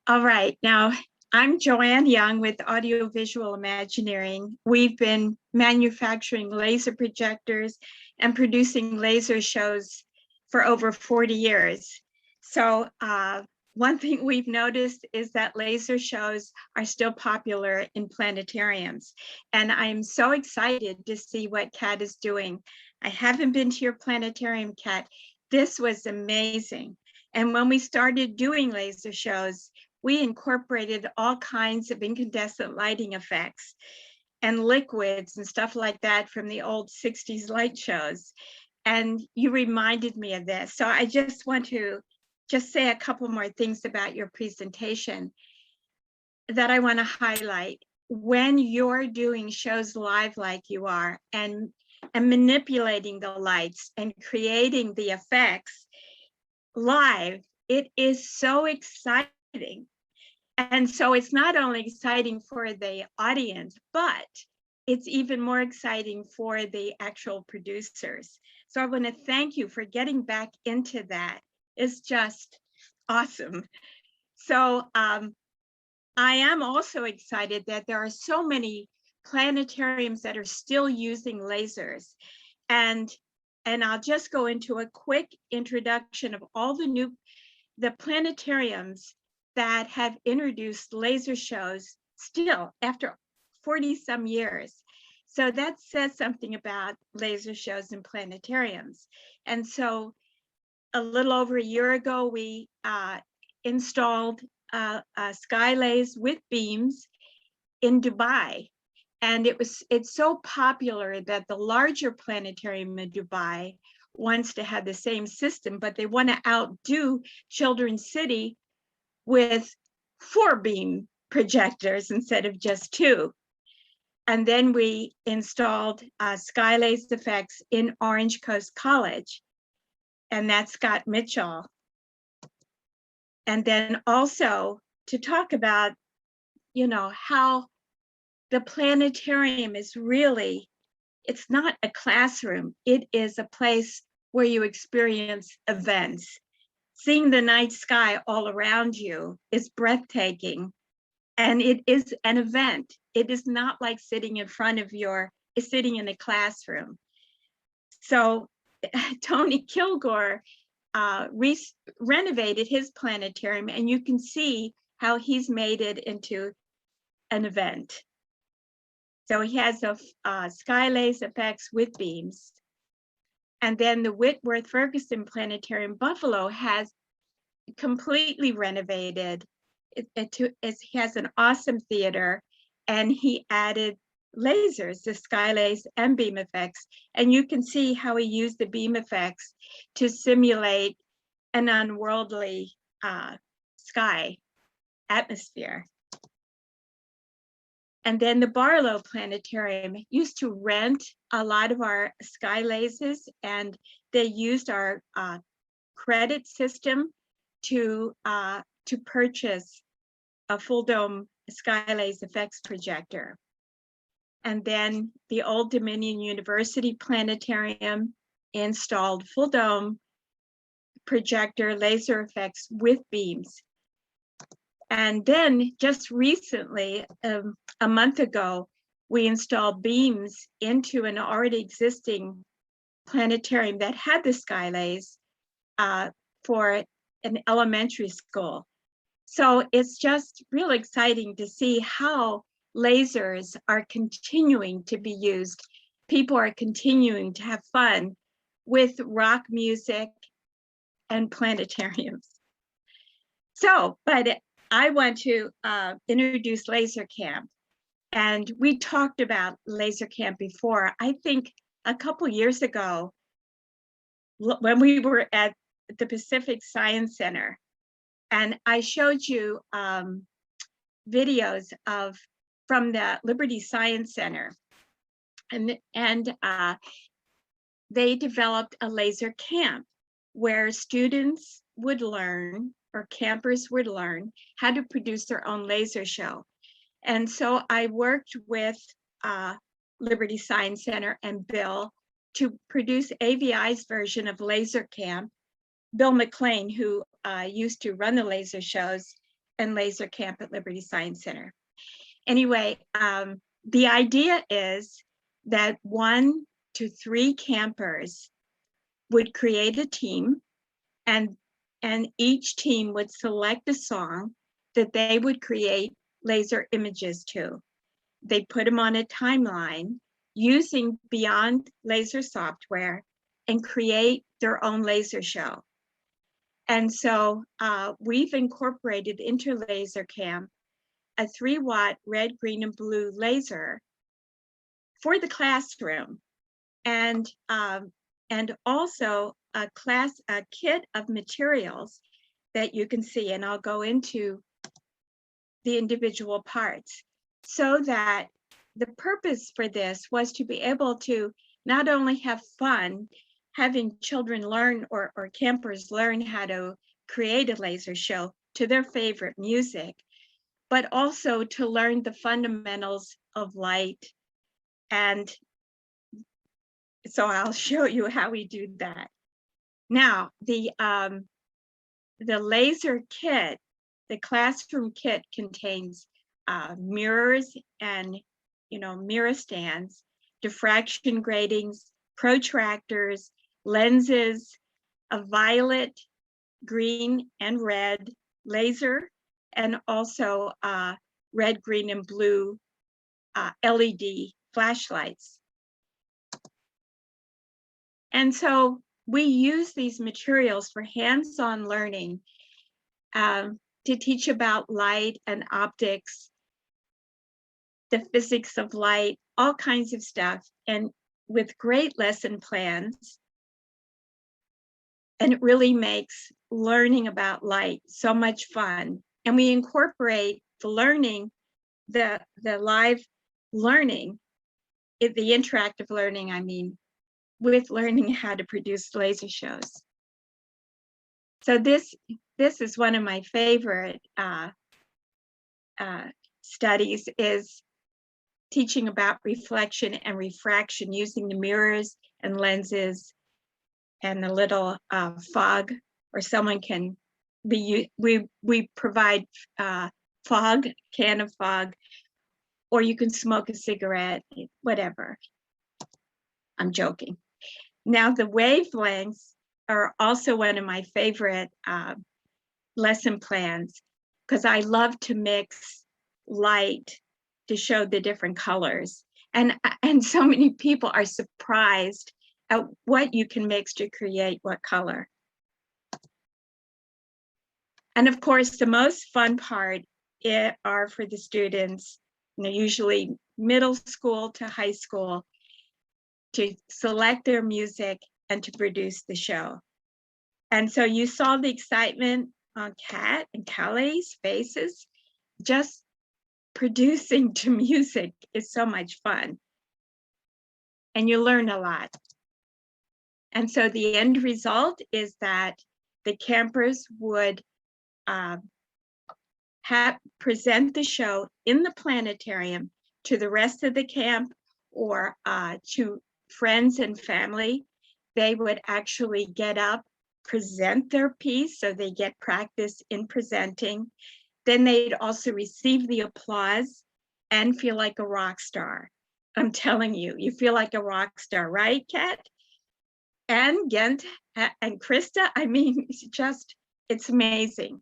All right, now I'm Joanne Young with Audiovisual Imagineering. We've been manufacturing laser projectors and producing laser shows for over 40 years. So one thing we've noticed is that laser shows are still popular in planetariums. And I'm so excited to see what Kat is doing. I haven't been to your planetarium, Kat. This was amazing. And when we started doing laser shows, we incorporated all kinds of incandescent lighting effects and liquids and stuff like that from the old 60s light shows. And you reminded me of this. So I just want to just say a couple more things about your presentation that I want to highlight. When you're doing shows live like you are and manipulating the lights and creating the effects live, it is so exciting. And so it's not only exciting for the audience, but it's even more exciting for the actual producers. So I want to thank you for getting back into that. It's just awesome. So I am also excited that there are so many planetariums that are still using lasers. And I'll just go into a quick introduction of all the planetariums that have introduced laser shows still after 40 some years. So that says something about laser shows in planetariums. And so a little over a year ago, we installed skylays with beams in Dubai. And it's so popular that the larger planetarium in Dubai wants to have the same system, but they want to outdo Children's City with 4 beam projectors instead of just 2. And then we installed Skylays effects in Orange Coast College, and that's Scott Mitchell. And then also to talk about, how the planetarium is really, it's not a classroom, it is a place where you experience events. Seeing the night sky all around you is breathtaking, and it is an event. It is not like sitting in a classroom. So Tony Kilgore renovated his planetarium, and you can see how he's made it into an event. So he has a skylays effects with beams. And then the Whitworth Ferguson Planetarium Buffalo has completely renovated. It has an awesome theater, and he added lasers, the skylays and beam effects. And you can see how he used the beam effects to simulate an unworldly sky atmosphere. And then the Barlow Planetarium used to rent a lot of our skylays, and they used our credit system to purchase a full dome skylays effects projector. And then the Old Dominion University Planetarium installed full dome projector laser effects with beams. And then just recently, a month ago, we installed beams into an already existing planetarium that had the skylays for an elementary school. So it's just real exciting to see how lasers are continuing to be used. People are continuing to have fun with rock music and planetariums. So, but I want to introduce Laser Camp. And we talked about Laser Camp before. I think a couple years ago, when we were at the Pacific Science Center, and I showed you videos from the Liberty Science Center, and they developed a laser camp where students would learn, or campers would learn, how to produce their own laser show. And so I worked with Liberty Science Center and Bill to produce AVI's version of Laser Camp. Bill McLean, who used to run the laser shows, and laser camp at Liberty Science Center. Anyway, the idea is that 1 to 3 campers would create a team, and each team would select a song that they would create laser images to. They put them on a timeline using Beyond Laser software and create their own laser show. And so we've incorporated into Laser Camp a 3-watt red, green, and blue laser for the classroom, and also a kit of materials that you can see, and I'll go into the individual parts, so that the purpose for this was to be able to not only have fun having children learn or campers learn how to create a laser show to their favorite music, but also to learn the fundamentals of light. And so I'll show you how we do that. Now, the laser kit, the classroom kit, contains mirrors and mirror stands, diffraction gratings, protractors, lenses, a violet, green, and red laser, and also red, green, and blue LED flashlights. And so we use these materials for hands-on learning to teach about light and optics, the physics of light, all kinds of stuff, and with great lesson plans. And it really makes learning about light so much fun. And we incorporate the learning, the live learning, the interactive learning, I mean, with learning how to produce laser shows. So this is one of my favorite studies, is teaching about reflection and refraction using the mirrors and lenses and the little fog, or someone can be, we provide fog, can of fog, or you can smoke a cigarette, whatever. I'm joking. Now, the wavelengths are also one of my favorite lesson plans, because I love to mix light to show the different colors. And so many people are surprised at what you can mix to create what color. And of course, the most fun part are for the students, usually middle school to high school, to select their music and to produce the show. And so you saw the excitement on Kat and Callie's faces. Just producing to music is so much fun. And you learn a lot. And so the end result is that the campers would present the show in the planetarium to the rest of the camp, or to friends and family. They would actually get up, present their piece, so they get practice in presenting. Then they'd also receive the applause and feel like a rock star. I'm telling you, you feel like a rock star, right, Kat? And Gent and Krista, I mean, it's amazing.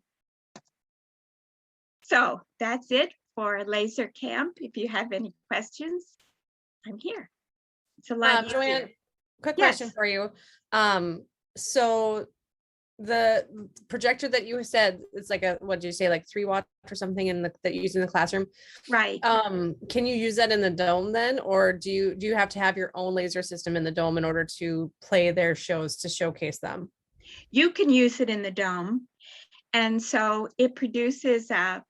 So that's it for Laser Camp. If you have any questions, I'm here. It's a lot. Joanne, quick question for you. So the projector that you said, it's like a, what did you say, like 3 watts or something that you use in the classroom? Right. Can you use that in the dome then? Or do you have to have your own laser system in the dome in order to play their shows, to showcase them? You can use it in the dome. And so it produces a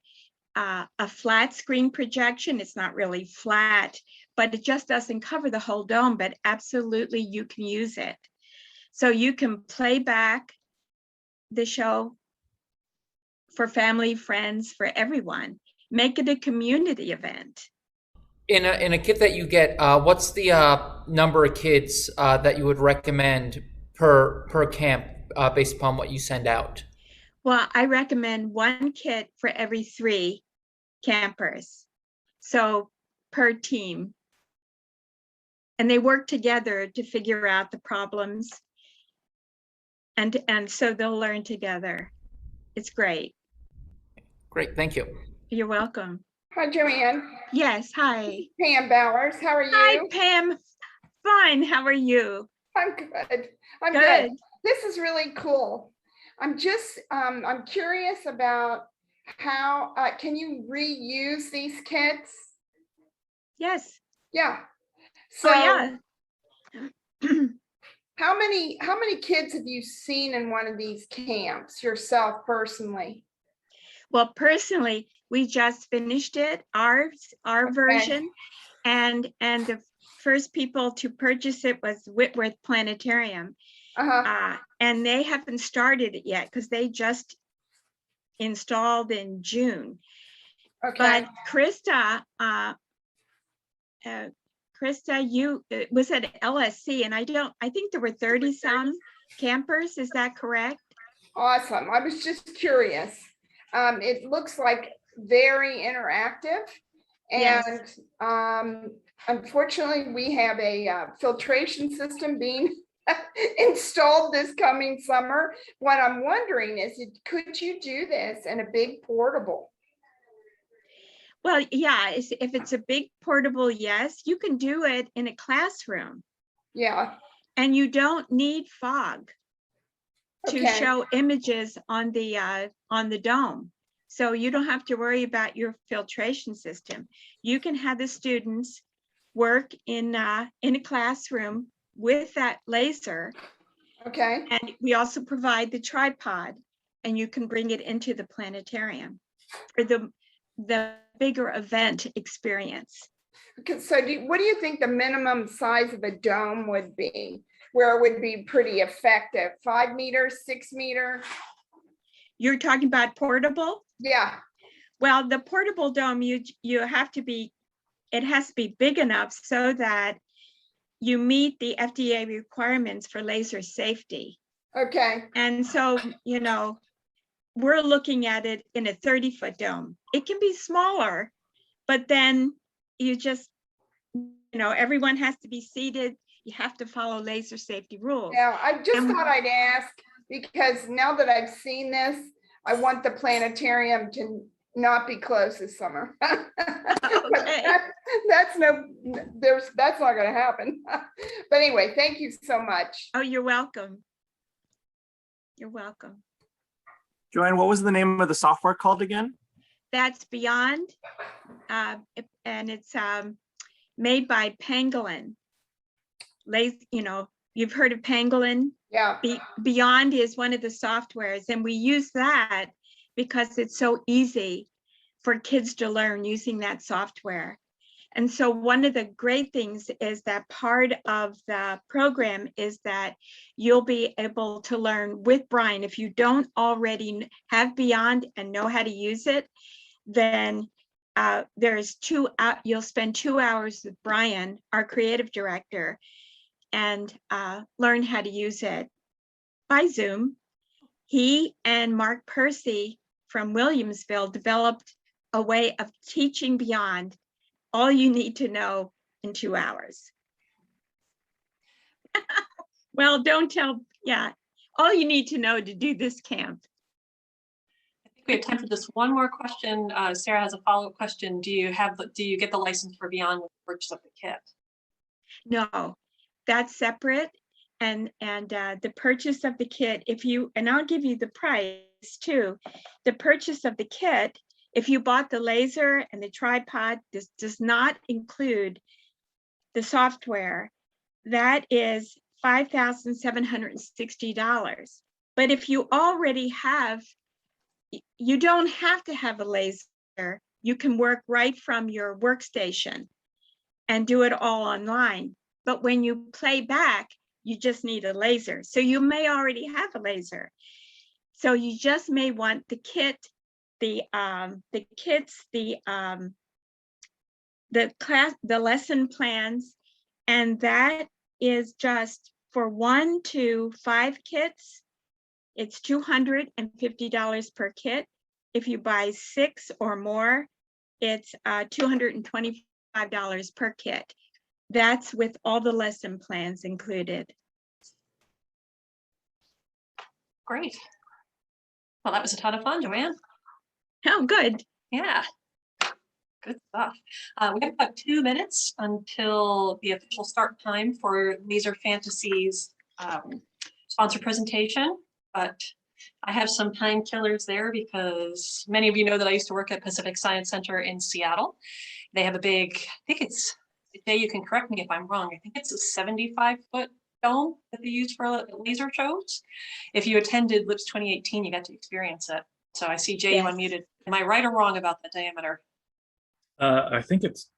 flat screen projection. It's not really flat, but it just doesn't cover the whole dome, but absolutely you can use it. So you can play back the show for family, friends, for everyone. Make it a community event. In a kit that you get, what's the number of kids that you would recommend per camp based upon what you send out? Well, I recommend one kit for every 3 campers. So per team. And they work together to figure out the problems. And so they'll learn together. It's great. Great, thank you. You're welcome. Hi, Joanne. Yes, hi. Pam Bowers. How are you? Hi, Pam. Fine. How are you? I'm good. I'm Good. good. This is really cool. I'm just, I'm curious about how, can you reuse these kits? Yes. Yeah. So Oh, yeah. how many kids have you seen in one of these camps yourself personally? Well, personally, we just finished it, our version, and the first people to purchase it was Whitworth Planetarium. And they haven't started it yet because they just installed in June. Okay. But Krista, you was at LSC, and I think there were 30 some campers. Is that correct? Awesome. I was just curious. It looks like very interactive, and Yes. unfortunately, we have a filtration system being installed this coming summer. What I'm wondering is, could you do this in a big portable? Well, yeah, if it's a big portable, yes, you can do it in a classroom. Yeah. And you don't need fog to Okay. show images on the dome. So you don't have to worry about your filtration system. You can have the students work in a classroom with that laser. Okay. And we also provide the tripod, and you can bring it into the planetarium for the bigger event experience. So what do you think the minimum size of a dome would be, where it would be pretty effective? 5 meters, 6 meters? You're talking about portable? Yeah. Well, the portable dome, you have to be, it has to be big enough so that you meet the FDA requirements for laser safety. Okay. And so, we're looking at it in a 30-foot dome. It can be smaller, but then you just, everyone has to be seated. You have to follow laser safety rules. Yeah, I just thought I'd ask, because now that I've seen this, I want the planetarium to not be closed this summer. Okay. That's not going to happen. But anyway, thank you so much. Oh, you're welcome. You're welcome. Joanne, what was the name of the software called again? That's Beyond, and it's made by Pangolin. You've heard of Pangolin? Yeah. Beyond is one of the softwares, and we use that because it's so easy for kids to learn using that software. And so one of the great things is that part of the program is that you'll be able to learn with Brian. If you don't already have Beyond and know how to use it, then you'll spend 2 hours with Brian, our creative director, and learn how to use it by Zoom. He and Mark Percy from Williamsville developed a way of teaching Beyond all you need to know in 2 hours. Well, don't tell, all you need to know to do this camp. I think we have time for just one more question. Sarah has a follow-up question. Do you get the license for Beyond with the purchase of the kit? No, that's separate. And the purchase of the kit, and I'll give you the price too. The purchase of the kit, if you bought the laser and the tripod, this does not include the software. That is $5,760. But if you already have, you don't have to have a laser. You can work right from your workstation and do it all online. But when you play back, you just need a laser. So you may already have a laser. So you just may want the kit, the lesson plans, and that is just for 1 to 5 kits. It's $250 per kit. If you buy 6 or more, it's $225 per kit. That's with all the lesson plans included. Great. Well, that was a ton of fun, Joanne. Oh, good. Yeah. Good stuff. We have about 2 minutes until the official start time for Laser Fantasies sponsor presentation, but I have some time killers there because many of you know that I used to work at Pacific Science Center in Seattle. They have a big, I think it's, Jay, you can correct me if I'm wrong, I think it's a 75-foot dome that they use for laser shows. If you attended LIPS 2018, you got to experience it. So I see Jay, you unmuted. Am I right or wrong about the diameter? I think it's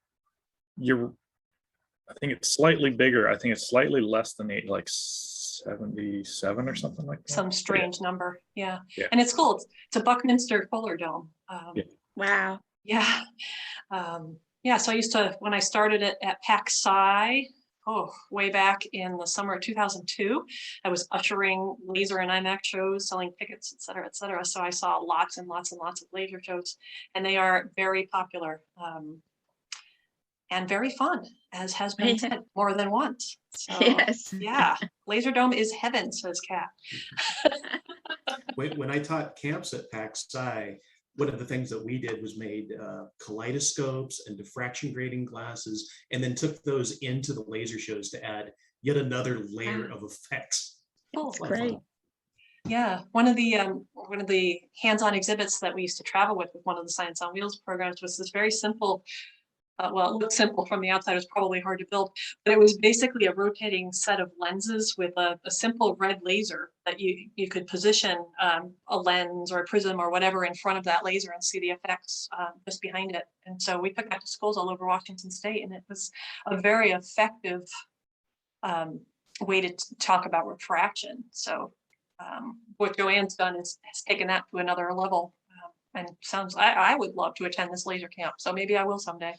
slightly bigger. I think it's slightly less than like 77 or something like that. Some strange number. Yeah. Yeah. And it's cool. It's a Buckminster Fuller dome. Yeah. Wow. Yeah. Yeah. So I used to, when I started it at PacSci, way back in the summer of 2002, I was ushering laser and IMAX shows, selling tickets, et cetera, et cetera. So I saw lots and lots and lots of laser shows, and they are very popular and very fun, as has been said more than once. So, yes. Yeah, Laser Dome is heaven, says Kat. When I taught camps at PacSci, one of the things that we did was made kaleidoscopes and diffraction grating glasses, and then took those into the laser shows to add yet another layer of effects. Cool. Great. Yeah, one of the hands-on exhibits that we used to travel with one of the Science on Wheels programs was this very simple. Well, it looked simple from the outside. It was probably hard to build, but it was basically a rotating set of lenses with a simple red laser that you could position a lens or a prism or whatever in front of that laser and see the effects just behind it. And so we took that to schools all over Washington State, and it was a very effective way to talk about refraction. So what Joanne's done is has taken that to another level. And sounds, I would love to attend this laser camp, so maybe I will someday.